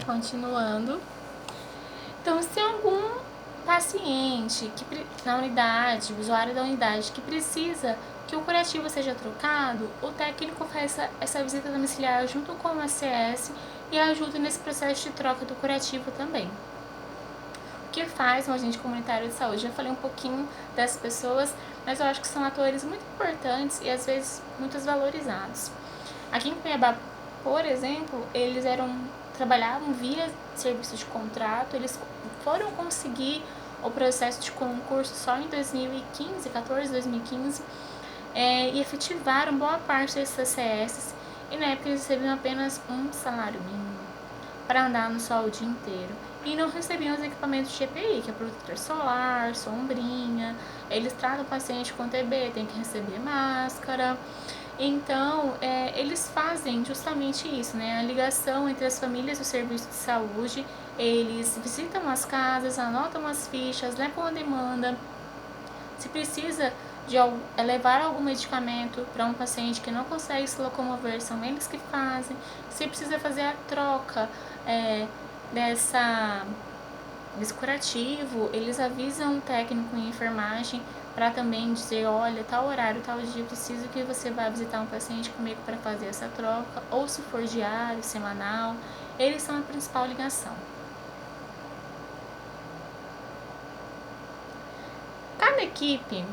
Continuando. Então, se algum paciente na unidade, usuário da unidade, que precisa que o curativo seja trocado, o técnico faz essa visita domiciliar junto com o ACS e ajuda nesse processo de troca do curativo também. O que faz um agente comunitário de saúde? Já falei um pouquinho dessas pessoas, mas eu acho que são atores muito importantes e às vezes muito valorizados. Aqui em Cuiabá, por exemplo, eles trabalhavam via serviço de contrato, eles foram conseguir o processo de concurso só em 2015, 2015, e efetivaram boa parte desses ACS, e na época eles recebiam apenas um salário mínimo para andar no sol o dia inteiro. E não recebiam os equipamentos de EPI, que é protetor solar, sombrinha. Eles tratam o paciente com TB, tem que receber máscara. Então, eles fazem justamente isso, né? A ligação entre as famílias e o serviço de saúde. Eles visitam as casas, anotam as fichas, levam a demanda. Se precisa de levar algum medicamento para um paciente que não consegue se locomover, são eles que fazem. Se precisa fazer a troca desse curativo, eles avisam o técnico em enfermagem para também dizer, olha, tal horário, tal dia, preciso que você vá visitar um paciente comigo para fazer essa troca, ou se for diário, semanal, eles são a principal ligação. Cada equipe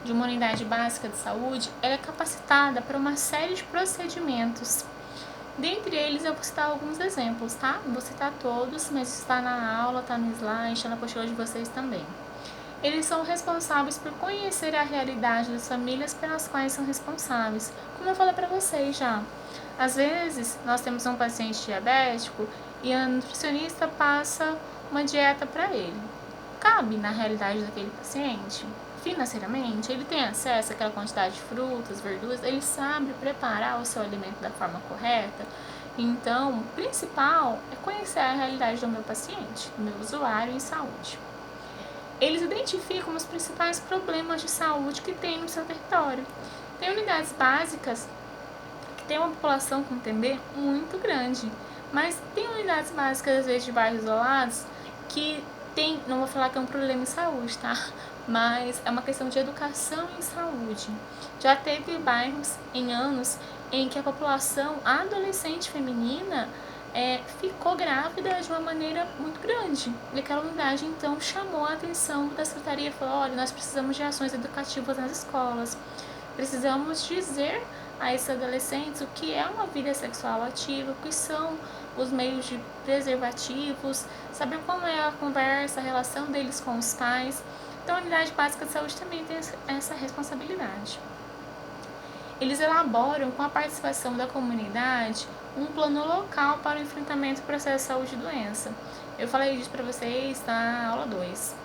de uma unidade básica de saúde ela é capacitada para uma série de procedimentos. Dentre eles, eu vou citar alguns exemplos, tá? Não vou citar todos, mas está na aula, está no slide, está na apostila de vocês também. Eles são responsáveis por conhecer a realidade das famílias pelas quais são responsáveis. Como eu falei para vocês já, às vezes nós temos um paciente diabético e a nutricionista passa uma dieta para ele. Cabe na realidade daquele paciente? Financeiramente, ele tem acesso àquela quantidade de frutas, verduras, ele sabe preparar o seu alimento da forma correta. Então, o principal é conhecer a realidade do meu paciente, do meu usuário em saúde. Eles identificam os principais problemas de saúde que tem no seu território. Tem unidades básicas que tem uma população com TB muito grande, mas tem unidades básicas, às vezes, de bairros isolados que tem, não vou falar que é um problema em saúde, tá? Mas é uma questão de educação em saúde. Já teve bairros em anos em que a população adolescente feminina ficou grávida de uma maneira muito grande. E aquela unidade, então, chamou a atenção da secretaria e falou, olha, nós precisamos de ações educativas nas escolas. Precisamos dizer a esses adolescentes o que é uma vida sexual ativa, o que são os meios de preservativos, saber como é a conversa, a relação deles com os pais. Então, a unidade básica de saúde também tem essa responsabilidade. Eles elaboram, com a participação da comunidade, um plano local para o enfrentamento do processo de saúde e doença. Eu falei disso para vocês na aula 2,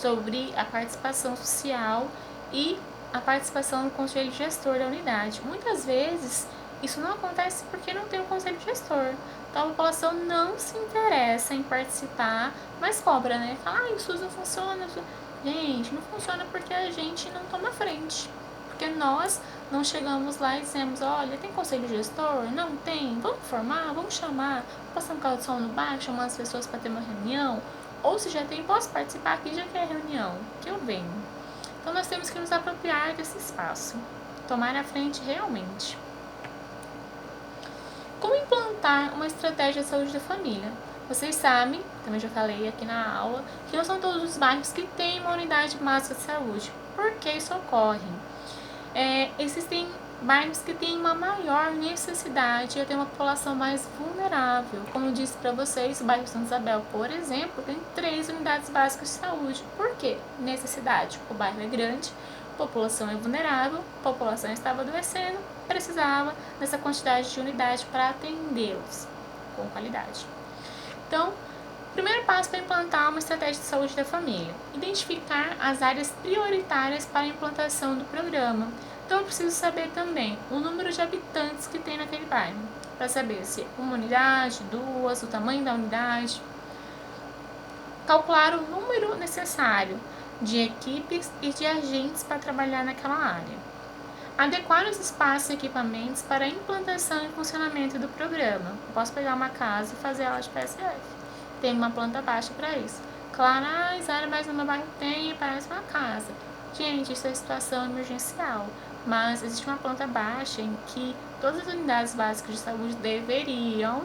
sobre a participação social e a participação do conselho gestor da unidade. Muitas vezes, isso não acontece porque não tem um conselho gestor. Então, a população não se interessa em participar, mas cobra, né? Fala, o SUS não funciona. Gente, não funciona porque a gente não toma frente. Porque nós não chegamos lá e dizemos, olha, tem conselho gestor? Não tem? Vamos formar? Vamos chamar? Passar um carro de som no bairro, chamar as pessoas para ter uma reunião? Ou se já tem, posso participar aqui, já que é reunião, que eu venho. Então, nós temos que nos apropriar desse espaço. Tomar a frente realmente. Como implantar uma estratégia de saúde da família? Vocês sabem, também já falei aqui na aula, que não são todos os bairros que têm uma unidade básica de saúde. Por que isso ocorre? Existem bairros que têm uma maior necessidade e tem uma população mais vulnerável. Como eu disse para vocês, o bairro Santa Isabel, por exemplo, tem 3 unidades básicas de saúde. Por quê? Necessidade. O bairro é grande, a população é vulnerável, a população estava adoecendo, precisava dessa quantidade de unidade para atendê-los com qualidade. Então, o primeiro passo para implantar uma estratégia de saúde da família. Identificar as áreas prioritárias para a implantação do programa. Então, eu preciso saber também o número de habitantes que tem naquele bairro, para saber se uma unidade, 2, o tamanho da unidade. Calcular o número necessário de equipes e de agentes para trabalhar naquela área. Adequar os espaços e equipamentos para a implantação e funcionamento do programa. Eu posso pegar uma casa e fazer ela de PSF. Tem uma planta baixa para isso. Claro, Isara, mas no meu bairro tem e parece uma casa. Gente, isso é situação emergencial. Mas existe uma planta baixa em que todas as unidades básicas de saúde deveriam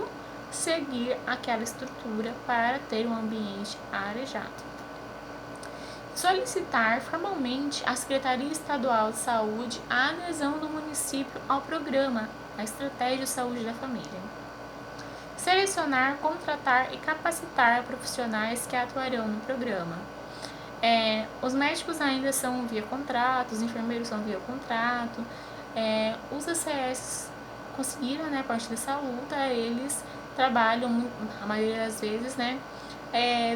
seguir aquela estrutura para ter um ambiente arejado. Solicitar formalmente à Secretaria Estadual de Saúde a adesão do município ao programa, a Estratégia de Saúde da Família. Selecionar, contratar e capacitar profissionais que atuarão no programa. Os médicos ainda são via contrato, os enfermeiros são via contrato, os ACS conseguiram, né, a partir dessa luta, eles trabalham, a maioria das vezes, né,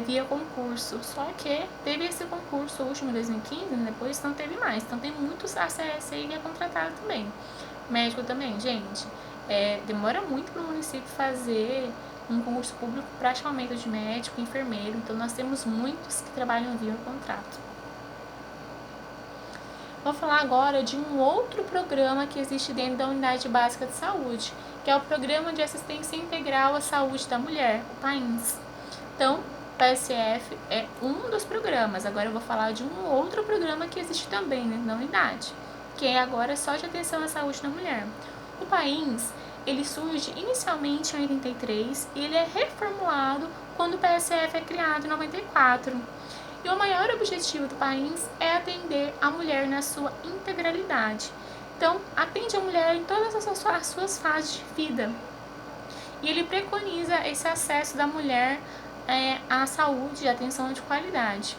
via concurso. Só que teve esse concurso último em 2015, depois não teve mais. Então tem muitos ACS aí que é contratado também. Médico também, gente. Demora muito para o município fazer um concurso público para chamamento de médico, enfermeiro. Então nós temos muitos que trabalham via contrato. Vou falar agora de um outro programa que existe dentro da Unidade Básica de Saúde, que é o Programa de Assistência Integral à Saúde da Mulher, o PAINS. Então, o PSF é um dos programas. Agora eu vou falar de um outro programa que existe também, né, na unidade, que é agora só de atenção à saúde da mulher. O PAINS, ele surge inicialmente em 83 e ele é reformulado quando o PSF é criado em 94. E o maior objetivo do PAINS é atender a mulher na sua integralidade. Então, atende a mulher em todas as suas fases de vida. E ele preconiza esse acesso da mulher à saúde e atenção de qualidade.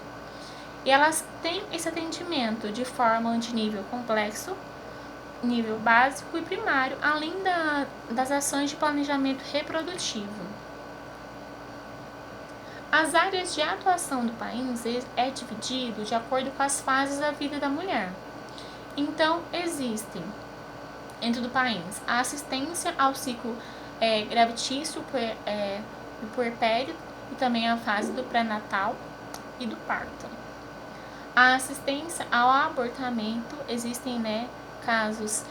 E elas têm esse atendimento de forma de nível complexo, nível básico e primário, além das ações de planejamento reprodutivo. As áreas de atuação do PAINS é dividido de acordo com as fases da vida da mulher. Então, existem, dentro do PAINS, a assistência ao ciclo gravitício, do puerpério e também a fase do pré-natal e do parto. A assistência ao abortamento, existem, né, casos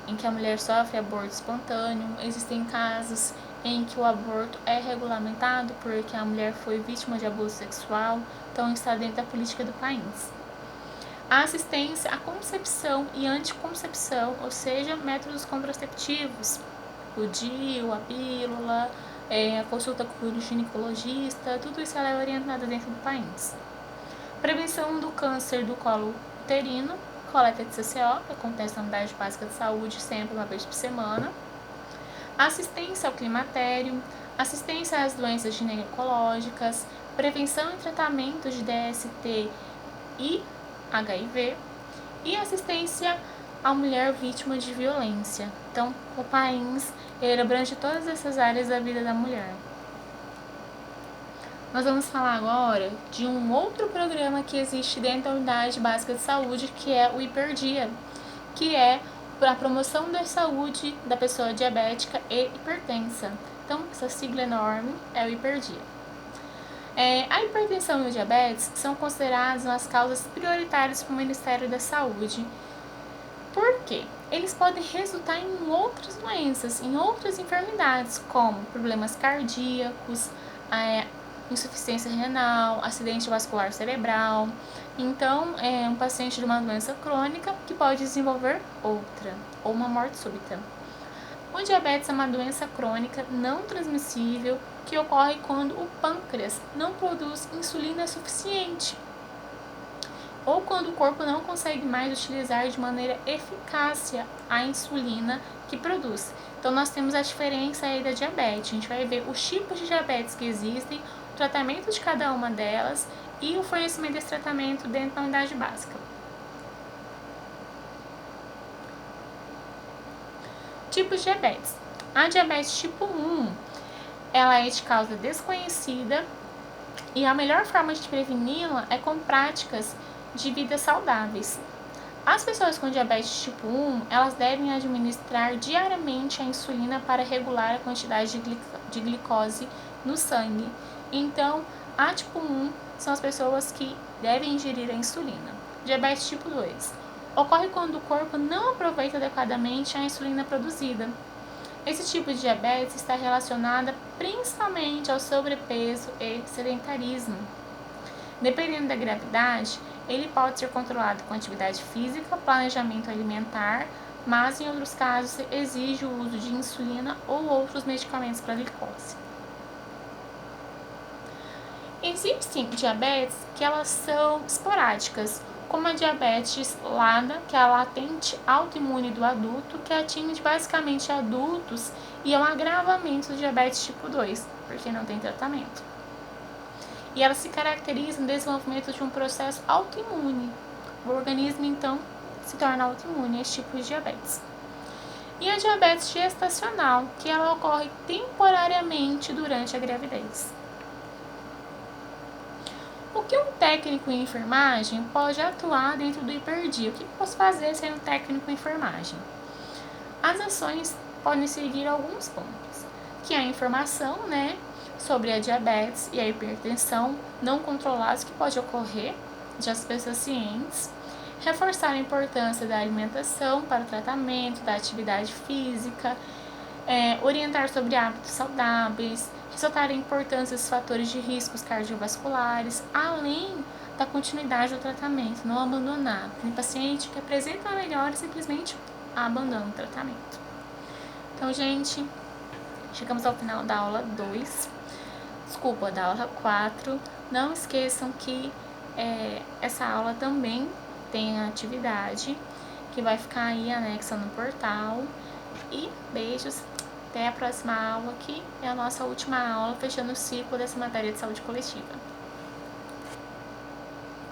em que a mulher sofre aborto espontâneo, existem casos em que o aborto é regulamentado porque a mulher foi vítima de abuso sexual, então está dentro da política do PAINS. A assistência à concepção e anticoncepção, ou seja, métodos contraceptivos, o DIU, a pílula, a consulta com o ginecologista, tudo isso ela é orientada dentro do PAINS. Prevenção do câncer do colo uterino, coleta de CCO, que acontece na unidade básica de saúde sempre uma vez por semana. Assistência ao climatério, assistência às doenças ginecológicas, prevenção e tratamento de DST e HIV e assistência à mulher vítima de violência. Então, o PAINS, ele abrange todas essas áreas da vida da mulher. Nós vamos falar agora de um outro programa que existe dentro da Unidade Básica de Saúde, que é o Hiperdia, que é para a promoção da saúde da pessoa diabética e hipertensa. Então, essa sigla enorme é o Hiperdia. A hipertensão e o diabetes são considerados as causas prioritárias para o Ministério da Saúde. Por quê? Eles podem resultar em outras doenças, em outras enfermidades, como problemas cardíacos, insuficiência renal, acidente vascular cerebral. Então, é um paciente de uma doença crônica que pode desenvolver outra, ou uma morte súbita. O diabetes é uma doença crônica não transmissível que ocorre quando o pâncreas não produz insulina suficiente, ou quando o corpo não consegue mais utilizar de maneira eficaz a insulina que produz. Então, nós temos a diferença aí da diabetes. A gente vai ver os tipos de diabetes que existem, o tratamento de cada uma delas e o fornecimento desse tratamento dentro da unidade básica. Tipos de diabetes. A diabetes tipo 1, ela é de causa desconhecida e a melhor forma de preveni-la é com práticas de vida saudáveis. As pessoas com diabetes tipo 1, elas devem administrar diariamente a insulina para regular a quantidade de glicose no sangue. Então, a tipo 1 são as pessoas que devem ingerir a insulina. Diabetes tipo 2. ocorre quando o corpo não aproveita adequadamente a insulina produzida. Esse tipo de diabetes está relacionada principalmente ao sobrepeso e sedentarismo. Dependendo da gravidade, ele pode ser controlado com atividade física, planejamento alimentar, mas em outros casos exige o uso de insulina ou outros medicamentos para glicose. Existem diabetes que elas são esporádicas, como a diabetes LADA, que é a latente autoimune do adulto, que atinge basicamente adultos e é um agravamento do diabetes tipo 2, porque não tem tratamento. E ela se caracteriza no desenvolvimento de um processo autoimune. O organismo, então, se torna autoimune a esse tipo de diabetes. E a diabetes gestacional, que ela ocorre temporariamente durante a gravidez. O que um técnico em enfermagem pode atuar dentro do hiperdia? O que eu posso fazer sendo técnico em enfermagem? As ações podem seguir alguns pontos, que é a informação, sobre a diabetes e a hipertensão não controlados que pode ocorrer de as pessoas cientes, reforçar a importância da alimentação para o tratamento, da atividade física, orientar sobre hábitos saudáveis, ressaltar a importância dos fatores de riscos cardiovasculares, além da continuidade do tratamento, não abandonar. Tem paciente que apresenta melhora simplesmente abandona o tratamento. Então, gente, chegamos ao final da aula 2. Desculpa, da aula 4. Não esqueçam que essa aula também tem a atividade que vai ficar aí anexa no portal. E beijos, até a próxima aula, que é a nossa última aula, fechando o ciclo dessa matéria de saúde coletiva.